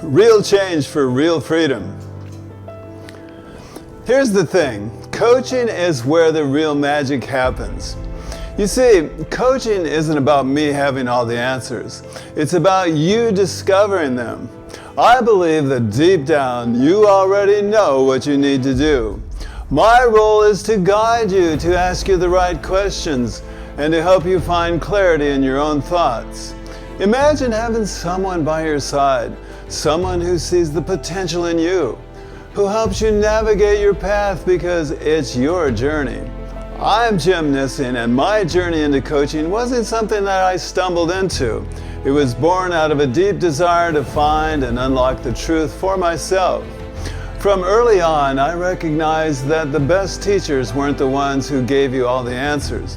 Real change for real freedom. Here's the thing, coaching is where the real magic happens. You see, coaching isn't about me having all the answers. It's about you discovering them. I believe that deep down, you already know what you need to do. My role is to guide you, to ask you the right questions, and to help you find clarity in your own thoughts. Imagine having someone by your side, someone who sees the potential in you, who helps you navigate your path because it's your journey. I'm Jim Nissing, and my journey into coaching wasn't something that I stumbled into. It was born out of a deep desire to find and unlock the truth for myself. From early on, I recognized that the best teachers weren't the ones who gave you all the answers.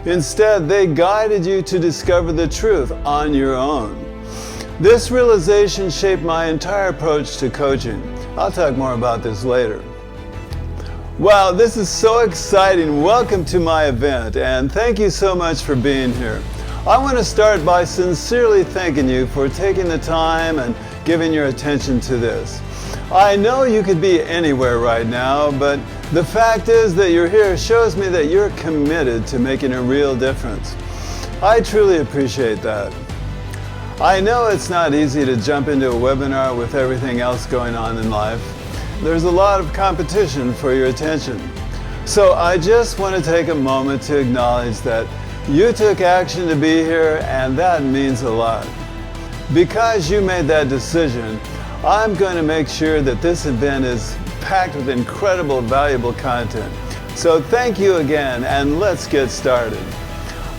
Instead, they guided you to discover the truth on your own. This realization shaped my entire approach to coaching. I'll talk more about this later. Wow, this is so exciting. Welcome to my event, and thank you so much for being here. I want to start by sincerely thanking you for taking the time and giving your attention to this. I know you could be anywhere right now, but the fact is that you're here shows me that you're committed to making a real difference. I truly appreciate that. I know it's not easy to jump into a webinar with everything else going on in life. There's a lot of competition for your attention. So I just want to take a moment to acknowledge that you took action to be here, and that means a lot. Because you made that decision, I'm going to make sure that this event is packed with incredible, valuable content. So thank you again, and let's get started.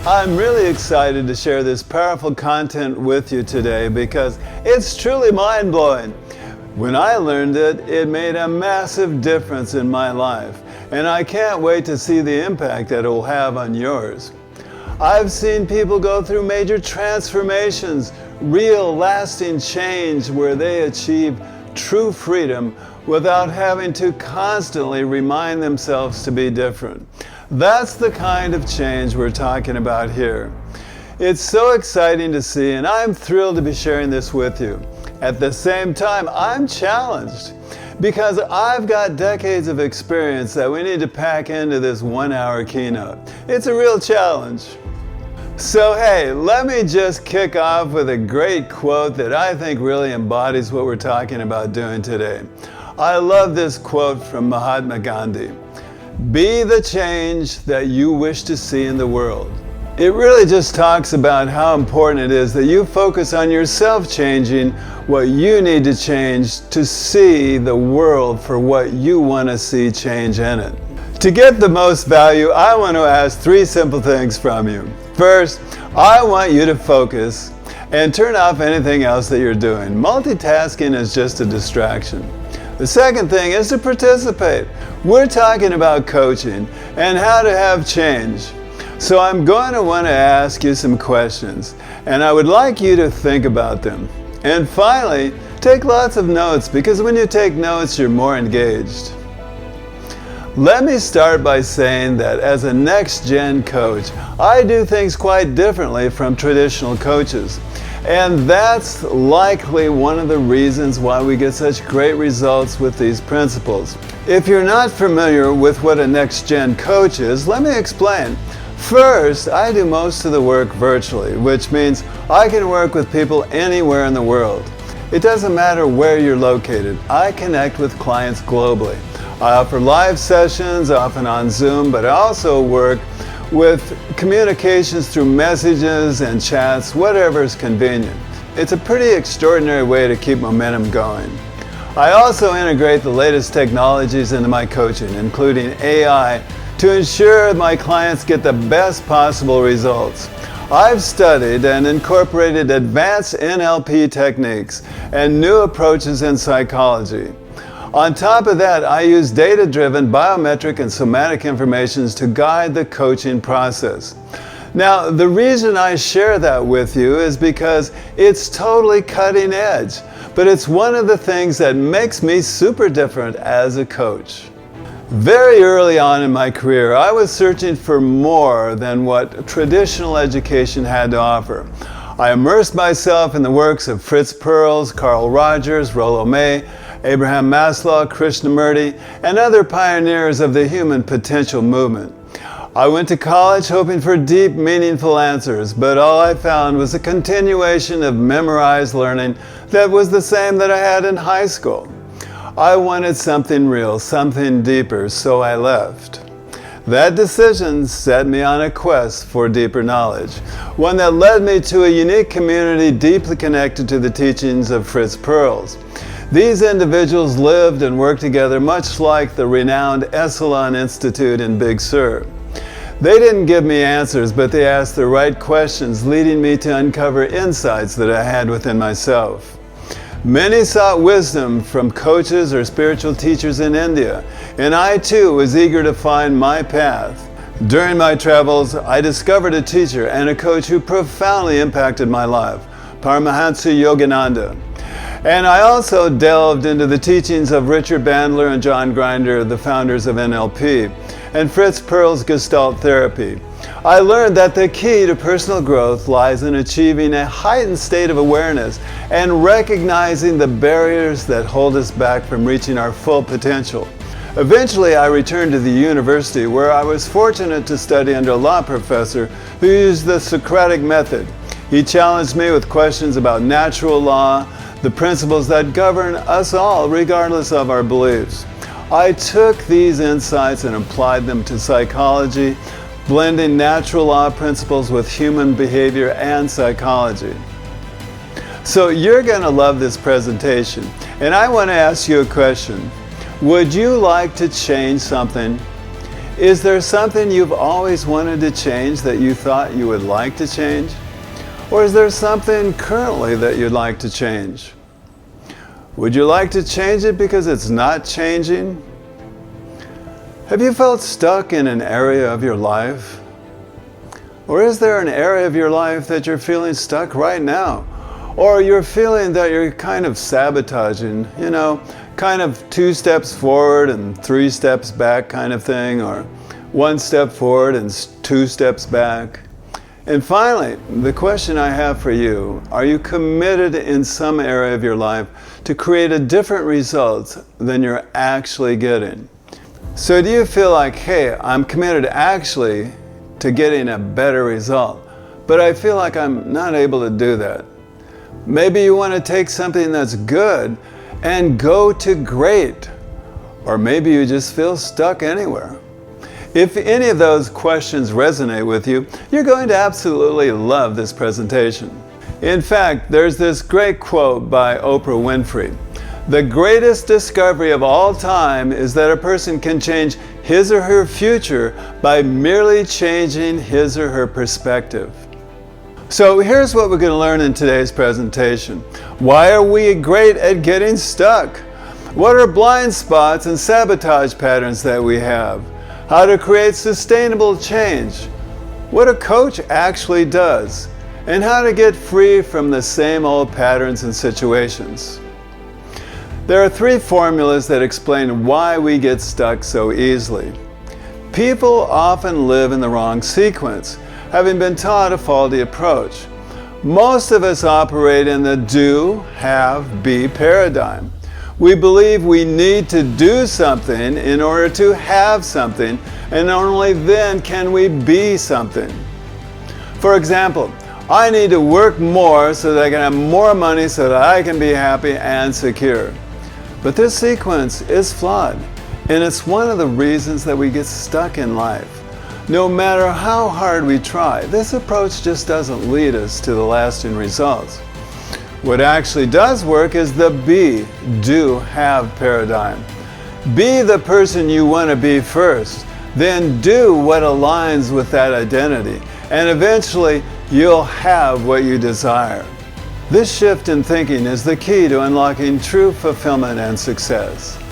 I'm really excited to share this powerful content with you today because it's truly mind-blowing. When I learned it, it made a massive difference in my life, and I can't wait to see the impact that it will have on yours. I've seen people go through major transformations, real lasting change where they achieve true freedom without having to constantly remind themselves to be different. That's the kind of change we're talking about here. It's so exciting to see, and I'm thrilled to be sharing this with you. At the same time, I'm challenged because I've got decades of experience that we need to pack into this 1-hour keynote. It's a real challenge. So hey, let me just kick off with a great quote that I think really embodies what we're talking about doing today. I love this quote from Mahatma Gandhi. Be the change that you wish to see in the world. It really just talks about how important it is that you focus on yourself changing what you need to change to see the world for what you want to see change in it. To get the most value, I want to ask 3 simple things from you. First, I want you to focus and turn off anything else that you're doing. Multitasking is just a distraction. The second thing is to participate. We're talking about coaching and how to have change. So I'm going to want to ask you some questions, and I would like you to think about them. And finally, take lots of notes, because when you take notes, you're more engaged. Let me start by saying that as a next-gen coach, I do things quite differently from traditional coaches. And that's likely one of the reasons why we get such great results with these principles. If you're not familiar with what a next-gen coach is, let me explain. First, I do most of the work virtually, which means I can work with people anywhere in the world. It doesn't matter where you're located. I connect with clients globally. I offer live sessions, often on Zoom, but I also work with communications through messages and chats, whatever is convenient. It's a pretty extraordinary way to keep momentum going. I also integrate the latest technologies into my coaching, including AI, to ensure my clients get the best possible results. I've studied and incorporated advanced NLP techniques and new approaches in psychology. On top of that, I use data-driven biometric and somatic information to guide the coaching process. Now, the reason I share that with you is because it's totally cutting edge, but it's one of the things that makes me super different as a coach. Very early on in my career, I was searching for more than what traditional education had to offer. I immersed myself in the works of Fritz Perls, Carl Rogers, Rollo May, Abraham Maslow, Krishnamurti, and other pioneers of the human potential movement. I went to college hoping for deep, meaningful answers, but all I found was a continuation of memorized learning that was the same that I had in high school. I wanted something real, something deeper, so I left. That decision set me on a quest for deeper knowledge, one that led me to a unique community deeply connected to the teachings of Fritz Perls. These individuals lived and worked together much like the renowned Esalen Institute in Big Sur. They didn't give me answers, but they asked the right questions, leading me to uncover insights that I had within myself. Many sought wisdom from coaches or spiritual teachers in India, and I too was eager to find my path. During my travels, I discovered a teacher and a coach who profoundly impacted my life, Paramahansa Yogananda. And I also delved into the teachings of Richard Bandler and John Grinder, the founders of NLP, and Fritz Perls' Gestalt therapy. I learned that the key to personal growth lies in achieving a heightened state of awareness and recognizing the barriers that hold us back from reaching our full potential. Eventually, I returned to the university where I was fortunate to study under a law professor who used the Socratic method. He challenged me with questions about natural law, the principles that govern us all regardless of our beliefs. I took these insights and applied them to psychology, blending natural law principles with human behavior and psychology. So you're going to love this presentation, and I want to ask you a question. Would you like to change something? Is there something you've always wanted to change that you thought you would like to change? Or is there something currently that you'd like to change? Would you like to change it because it's not changing? Have you felt stuck in an area of your life? Or is there an area of your life that you're feeling stuck right now? Or you're feeling that you're kind of sabotaging, kind of 2 steps forward and 3 steps back kind of thing, or 1 step forward and 2 steps back? And finally, the question I have for you, are you committed in some area of your life to create a different result than you're actually getting? So do you feel like, hey, I'm committed actually to getting a better result, but I feel like I'm not able to do that? Maybe you want to take something that's good and go to great, or maybe you just feel stuck anywhere. If any of those questions resonate with you, you're going to absolutely love this presentation. In fact, there's this great quote by Oprah Winfrey. The greatest discovery of all time is that a person can change his or her future by merely changing his or her perspective. So here's what we're going to learn in today's presentation. Why are we great at getting stuck? What are blind spots and sabotage patterns that we have? How to create sustainable change, what a coach actually does, and how to get free from the same old patterns and situations. There are 3 formulas that explain why we get stuck so easily. People often live in the wrong sequence, having been taught a faulty approach. Most of us operate in the do, have, be paradigm. We believe we need to do something in order to have something, and only then can we be something. For example, I need to work more so that I can have more money so that I can be happy and secure. But this sequence is flawed, and it's one of the reasons that we get stuck in life. No matter how hard we try, this approach just doesn't lead us to the lasting results. What actually does work is the be, do, have paradigm. Be the person you want to be first, then do what aligns with that identity, and eventually you'll have what you desire. This shift in thinking is the key to unlocking true fulfillment and success.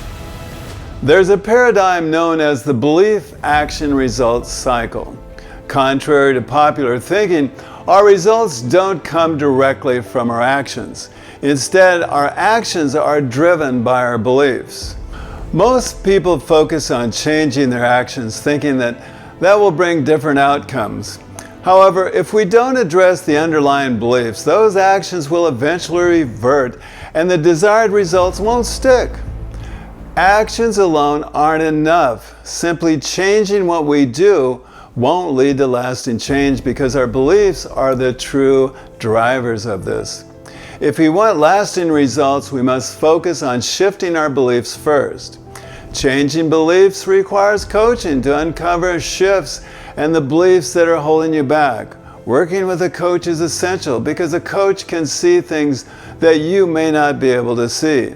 There's a paradigm known as the belief-action-results cycle. Contrary to popular thinking, our results don't come directly from our actions. Instead, our actions are driven by our beliefs. Most people focus on changing their actions, thinking that will bring different outcomes. However, if we don't address the underlying beliefs, those actions will eventually revert and the desired results won't stick. Actions alone aren't enough. Simply changing what we do won't lead to lasting change because our beliefs are the true drivers of this. If we want lasting results, we must focus on shifting our beliefs first. Changing beliefs requires coaching to uncover shifts and the beliefs that are holding you back. Working with a coach is essential because a coach can see things that you may not be able to see.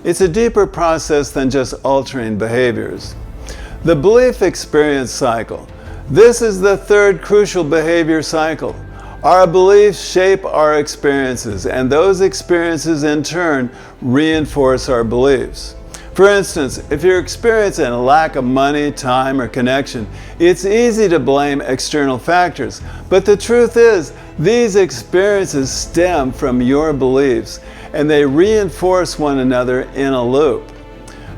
It's a deeper process than just altering behaviors. The belief experience cycle. This is the third crucial behavior cycle. Our beliefs shape our experiences, and those experiences in turn reinforce our beliefs. For instance, if you're experiencing a lack of money, time, or connection, it's easy to blame external factors. But the truth is, these experiences stem from your beliefs, and they reinforce one another in a loop.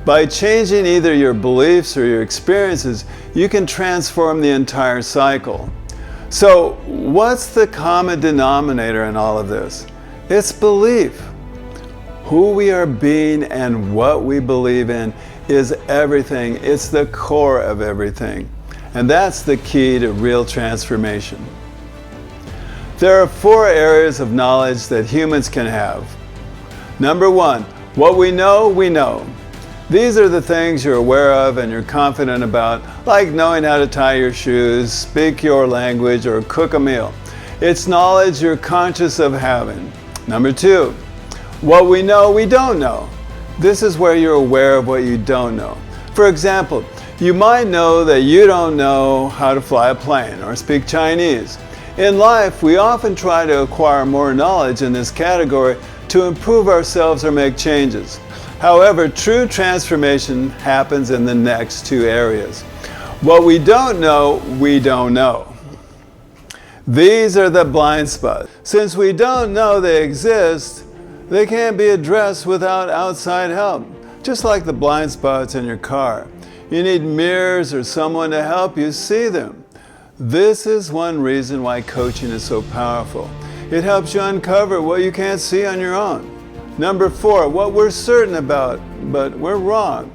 By changing either your beliefs or your experiences, you can transform the entire cycle. So, what's the common denominator in all of this? It's belief. Who we are being and what we believe in is everything. It's the core of everything. And that's the key to real transformation. There are 4 areas of knowledge that humans can have. Number 1, what we know, we know. These are the things you're aware of and you're confident about, like knowing how to tie your shoes, speak your language, or cook a meal. It's knowledge you're conscious of having. Number 2, what we know, we don't know. This is where you're aware of what you don't know. For example, you might know that you don't know how to fly a plane or speak Chinese. In life, we often try to acquire more knowledge in this category to improve ourselves or make changes. However, true transformation happens in the next 2 areas. What we don't know, we don't know. These are the blind spots. Since we don't know they exist, they can't be addressed without outside help. Just like the blind spots in your car. You need mirrors or someone to help you see them. This is one reason why coaching is so powerful. It helps you uncover what you can't see on your own. Number 4, what we're certain about, but we're wrong.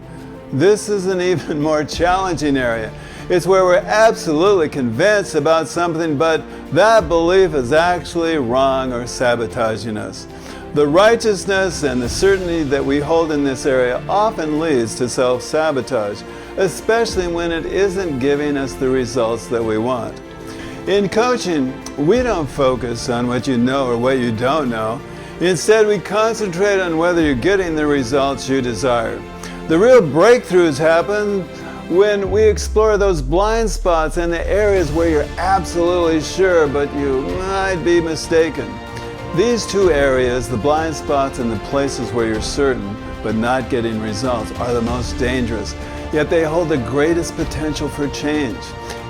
This is an even more challenging area. It's where we're absolutely convinced about something, but that belief is actually wrong or sabotaging us. The righteousness and the certainty that we hold in this area often leads to self-sabotage, especially when it isn't giving us the results that we want. In coaching, we don't focus on what you know or what you don't know. Instead, we concentrate on whether you're getting the results you desire. The real breakthroughs happen when we explore those blind spots and the areas where you're absolutely sure, but you might be mistaken. These 2 areas, the blind spots and the places where you're certain but not getting results, are the most dangerous, yet they hold the greatest potential for change.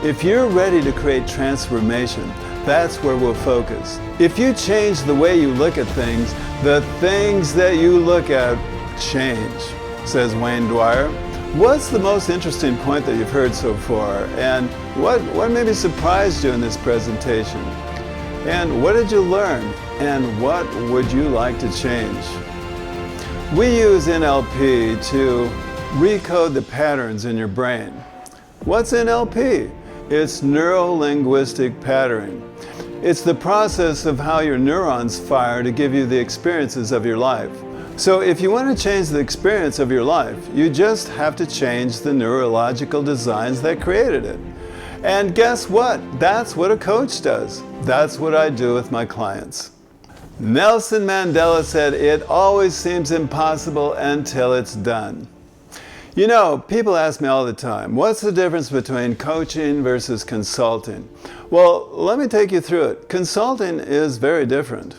If you're ready to create transformation, that's where we'll focus. If you change the way you look at things, the things that you look at change, says Wayne Dwyer. What's the most interesting point that you've heard so far? And what maybe surprised you in this presentation? And what did you learn? And what would you like to change? We use NLP to recode the patterns in your brain. What's NLP? It's neuro-linguistic patterning. It's the process of how your neurons fire to give you the experiences of your life. So if you want to change the experience of your life, you just have to change the neurological designs that created it. And guess what? That's what a coach does. That's what I do with my clients. Nelson Mandela said, "It always seems impossible until it's done." You know, people ask me all the time, what's the difference between coaching versus consulting? Well, let me take you through it. Consulting is very different.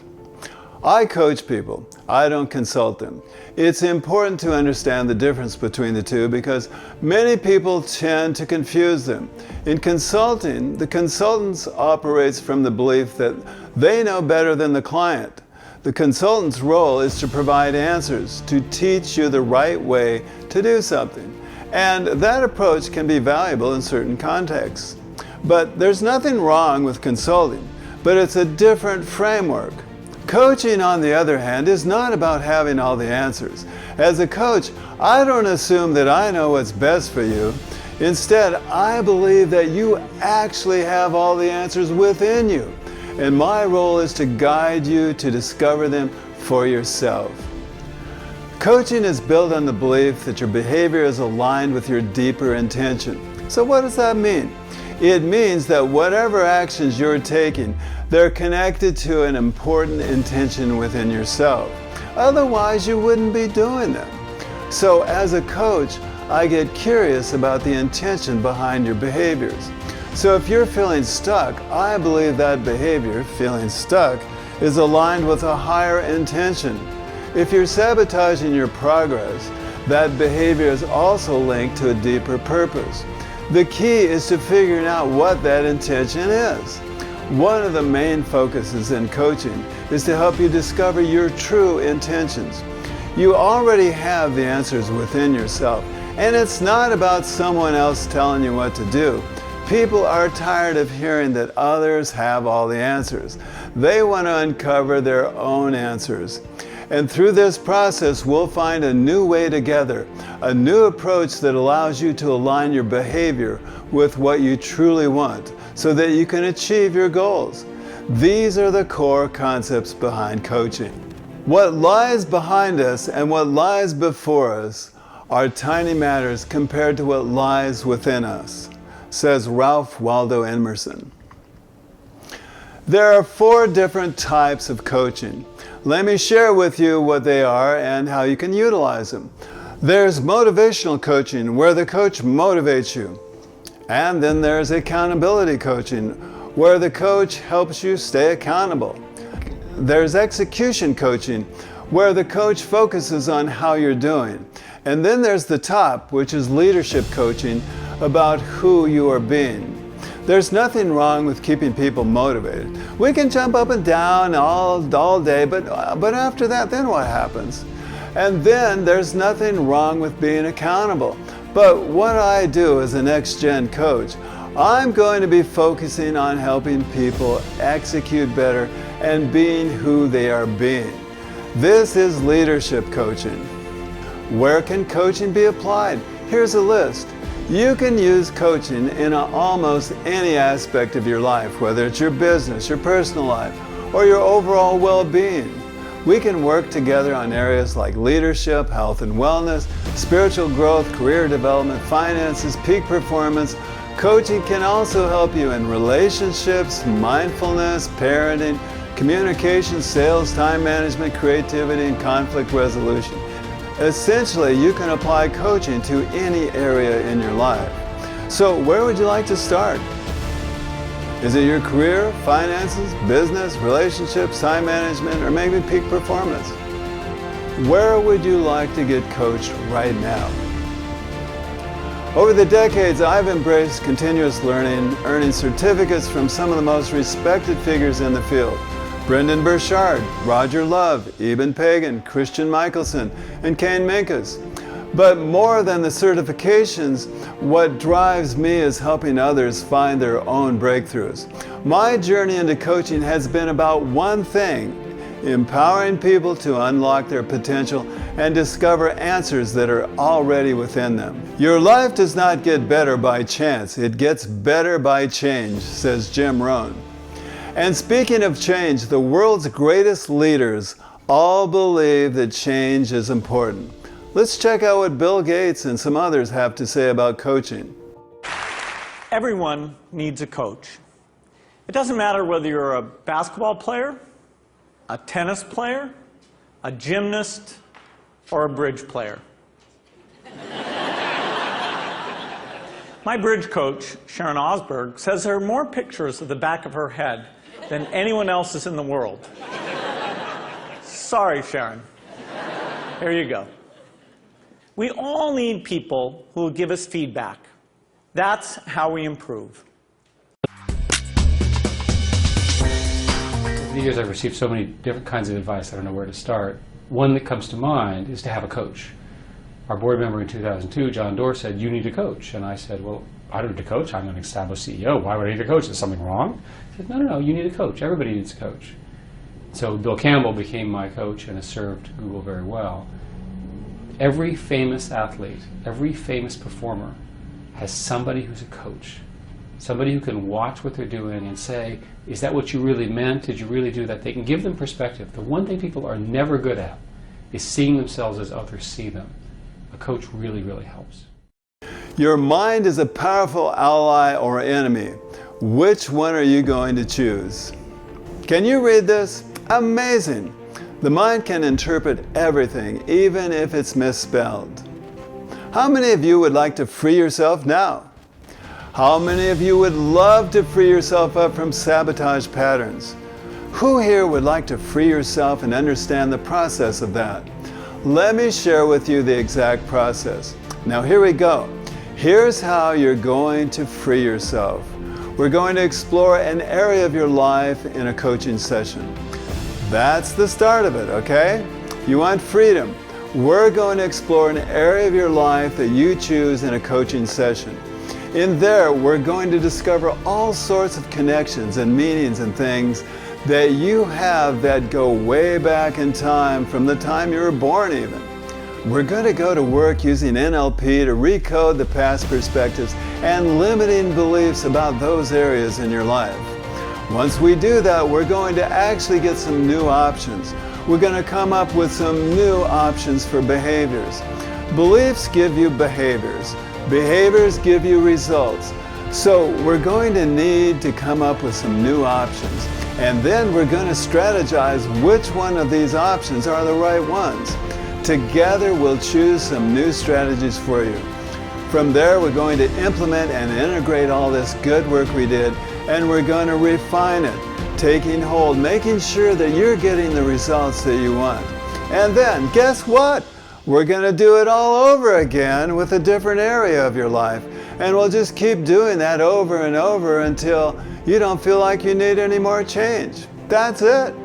I coach people. I don't consult them. It's important to understand the difference between the two because many people tend to confuse them. In consulting, the consultant operates from the belief that they know better than the client. The consultant's role is to provide answers, to teach you the right way to do something. And that approach can be valuable in certain contexts. But there's nothing wrong with consulting, but it's a different framework. Coaching, on the other hand, is not about having all the answers. As a coach, I don't assume that I know what's best for you. Instead, I believe that you actually have all the answers within you, and my role is to guide you to discover them for yourself. Coaching is built on the belief that your behavior is aligned with your deeper intention. So what does that mean? It means that whatever actions you're taking, they're connected to an important intention within yourself. Otherwise, you wouldn't be doing them. So as a coach, I get curious about the intention behind your behaviors. So if you're feeling stuck, I believe that behavior, feeling stuck, is aligned with a higher intention. If you're sabotaging your progress, that behavior is also linked to a deeper purpose. The key is to figuring out what that intention is. One of the main focuses in coaching is to help you discover your true intentions. You already have the answers within yourself, and it's not about someone else telling you what to do. People are tired of hearing that others have all the answers. They want to uncover their own answers. And through this process, we'll find a new way together, a new approach that allows you to align your behavior with what you truly want so that you can achieve your goals. These are the core concepts behind coaching. What lies behind us and what lies before us are tiny matters compared to what lies within us, says Ralph Waldo Emerson. There are 4 different types of coaching. Let me share with you what they are and how you can utilize them. There's motivational coaching, where the coach motivates you. And then there's accountability coaching, where the coach helps you stay accountable. There's execution coaching, where the coach focuses on how you're doing. And then there's the top, which is leadership coaching, about who you are being. There's nothing wrong with keeping people motivated. We can jump up and down all day, but after that, then what happens? And then there's nothing wrong with being accountable. But what I do as a next-gen coach, I'm going to be focusing on helping people execute better and being who they are being. This is leadership coaching. Where can coaching be applied? Here's a list. You can use coaching in almost any aspect of your life, whether it's your business, your personal life, or your overall well-being. We can work together on areas like leadership, health and wellness, spiritual growth, career development, finances, peak performance. Coaching can also help you in relationships, mindfulness, parenting, communication, sales, time management, creativity, and conflict resolution. Essentially, you can apply coaching to any area in your life. So where would you like to start? Is it your career, finances, business, relationships, time management, or maybe peak performance? Where would you like to get coached right now? Over the decades, I've embraced continuous learning, earning certificates from some of the most respected figures in the field. Brendan Burchard, Roger Love, Eben Pagan, Christian Michelson, and Kane Minkus. But more than the certifications, what drives me is helping others find their own breakthroughs. My journey into coaching has been about one thing: empowering people to unlock their potential and discover answers that are already within them. Your life does not get better by chance, it gets better by change, says Jim Rohn. And speaking of change, the world's greatest leaders all believe that change is important. Let's check out what Bill Gates and some others have to say about coaching. Everyone needs a coach. It doesn't matter whether you're a basketball player, a tennis player, a gymnast, or a bridge player. My bridge coach, Sharon Osberg, says there are more pictures of the back of her head than anyone else's in the world. Sorry, Sharon. Here you go. We all need people who will give us feedback. That's how we improve. Over the years, I've received so many different kinds of advice, I don't know where to start. One that comes to mind is to have a coach. Our board member in 2002, John Doerr, said, "You need a coach." And I said, "Well, I don't need a coach. I'm an established CEO. Why would I need a coach? Is something wrong? I said, no, you need a coach. Everybody needs a coach. So Bill Campbell became my coach and has served Google very well. Every famous athlete, every famous performer has somebody who's a coach. Somebody who can watch what they're doing and say, is that what you really meant? Did you really do that? They can give them perspective. The one thing people are never good at is seeing themselves as others see them. A coach really, really helps. Your mind is a powerful ally or enemy. Which one are you going to choose? Can you read this? Amazing! The mind can interpret everything, even if it's misspelled. How many of you would like to free yourself now? How many of you would love to free yourself up from sabotage patterns? Who here would like to free yourself and understand the process of that? Let me share with you the exact process. Now here we go. Here's how you're going to free yourself. We're going to explore an area of your life in a coaching session. That's the start of it, okay? You want freedom. We're going to explore an area of your life that you choose in a coaching session. In there, we're going to discover all sorts of connections and meanings and things that you have that go way back in time, from the time you were born even. We're going to go to work using NLP to recode the past perspectives and limiting beliefs about those areas in your life. Once we do that, we're going to actually get some new options. We're going to come up with some new options for behaviors. Beliefs give you behaviors. Behaviors give you results. So we're going to need to come up with some new options. And then we're going to strategize which one of these options are the right ones. Together we'll choose some new strategies for you. From there, we're going to implement and integrate all this good work we did, and we're going to refine it, taking hold, making sure that you're getting the results that you want. And then, guess what? We're going to do it all over again with a different area of your life. And we'll just keep doing that over and over until you don't feel like you need any more change. That's it.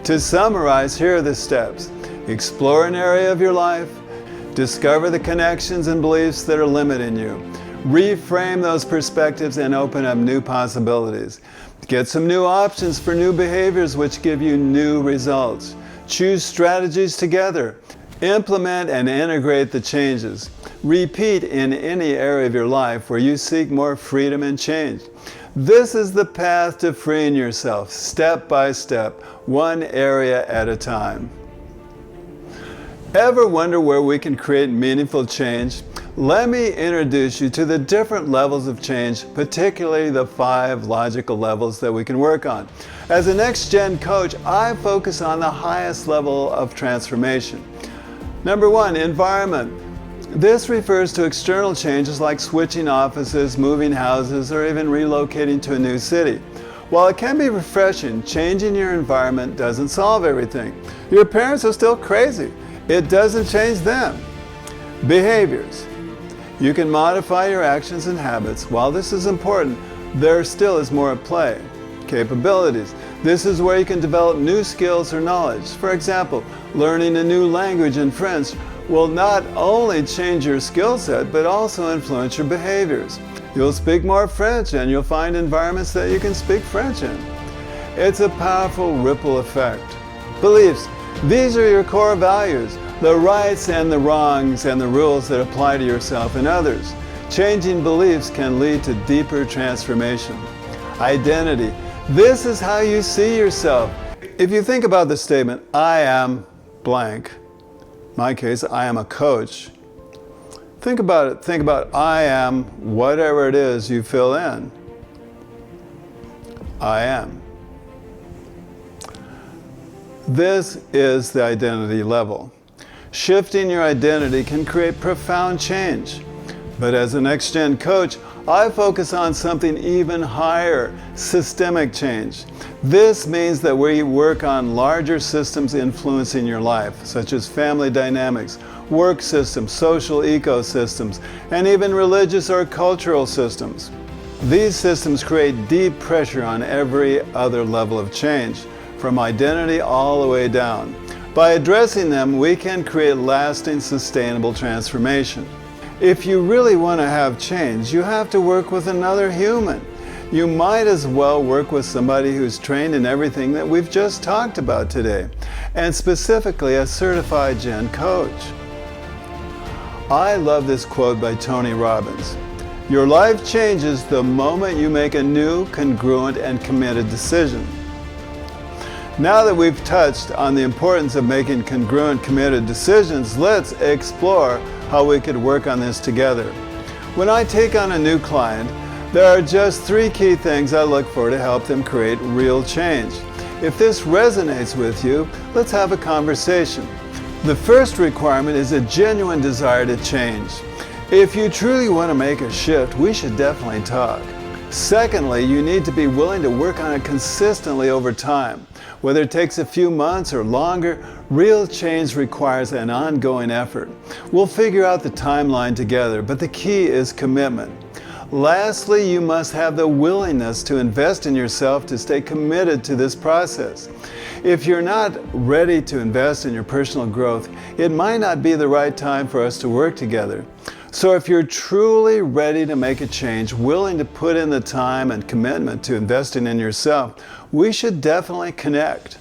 To summarize, here are the steps. Explore an area of your life. Discover the connections and beliefs that are limiting you. Reframe those perspectives and open up new possibilities. Get some new options for new behaviors which give you new results. Choose strategies together. Implement and integrate the changes. Repeat in any area of your life where you seek more freedom and change. This is the path to freeing yourself, step by step, one area at a time. Ever wonder where we can create meaningful change? Let me introduce you to the different levels of change, particularly the 5 logical levels that we can work on. As a next-gen coach, I focus on the highest level of transformation. Number 1, environment. This refers to external changes like switching offices, moving houses, or even relocating to a new city. While it can be refreshing, changing your environment doesn't solve everything. Your parents are still crazy. It doesn't change them. Behaviors. You can modify your actions and habits. While this is important, there still is more at play. Capabilities. This is where you can develop new skills or knowledge. For example, learning a new language in French will not only change your skill set, but also influence your behaviors. You'll speak more French and you'll find environments that you can speak French in. It's a powerful ripple effect. Beliefs. These are your core values, the rights and the wrongs and the rules that apply to yourself and others. Changing beliefs can lead to deeper transformation. Identity. This is how you see yourself. If you think about the statement, I am blank. In my case, I am a coach. Think about it. Think about I am whatever it is you fill in. I am. This is the identity level. Shifting your identity can create profound change. But as a next-gen coach, I focus on something even higher, systemic change. This means that we work on larger systems influencing your life, such as family dynamics, work systems, social ecosystems, and even religious or cultural systems. These systems create deep pressure on every other level of change, from identity all the way down. By addressing them, we can create lasting, sustainable transformation. If you really want to have change, you have to work with another human. You might as well work with somebody who's trained in everything that we've just talked about today, and specifically a certified Gen coach. I love this quote by Tony Robbins. Your life changes the moment you make a new, congruent, and committed decision. Now that we've touched on the importance of making congruent, committed decisions, let's explore how we could work on this together. When I take on a new client, there are just 3 key things I look for to help them create real change. If this resonates with you, let's have a conversation. The first requirement is a genuine desire to change. If you truly want to make a shift, we should definitely talk. Secondly, you need to be willing to work on it consistently over time. Whether it takes a few months or longer, real change requires an ongoing effort. We'll figure out the timeline together, but the key is commitment. Lastly, you must have the willingness to invest in yourself to stay committed to this process. If you're not ready to invest in your personal growth, it might not be the right time for us to work together. So if you're truly ready to make a change, willing to put in the time and commitment to investing in yourself, we should definitely connect.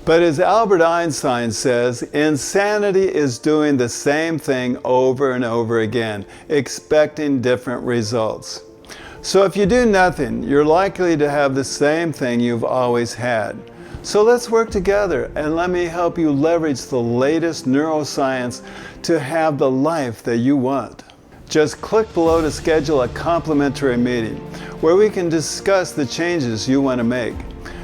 But as Albert Einstein says, insanity is doing the same thing over and over again, expecting different results. So if you do nothing, you're likely to have the same thing you've always had. So let's work together and let me help you leverage the latest neuroscience to have the life that you want. Just click below to schedule a complimentary meeting where we can discuss the changes you want to make.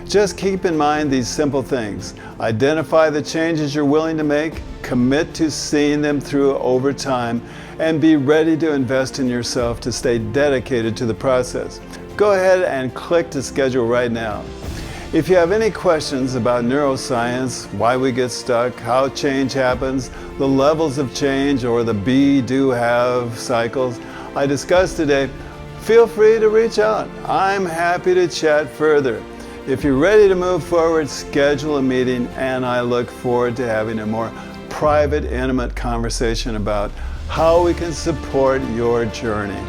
Just keep in mind these simple things. Identify the changes you're willing to make, commit to seeing them through over time, and be ready to invest in yourself to stay dedicated to the process. Go ahead and click to schedule right now. If you have any questions about neuroscience, why we get stuck, how change happens, the levels of change, or the be, do, have cycles I discussed today, feel free to reach out. I'm happy to chat further. If you're ready to move forward, schedule a meeting, and I look forward to having a more private, intimate conversation about how we can support your journey.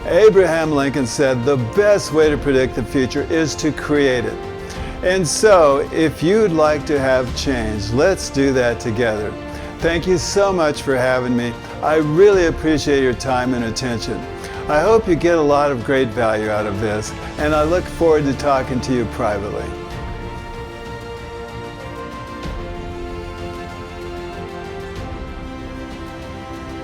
Abraham Lincoln said, "The best way to predict the future is to create it." And so, if you'd like to have change, let's do that together. Thank you so much for having me. I really appreciate your time and attention. I hope you get a lot of great value out of this, and I look forward to talking to you privately.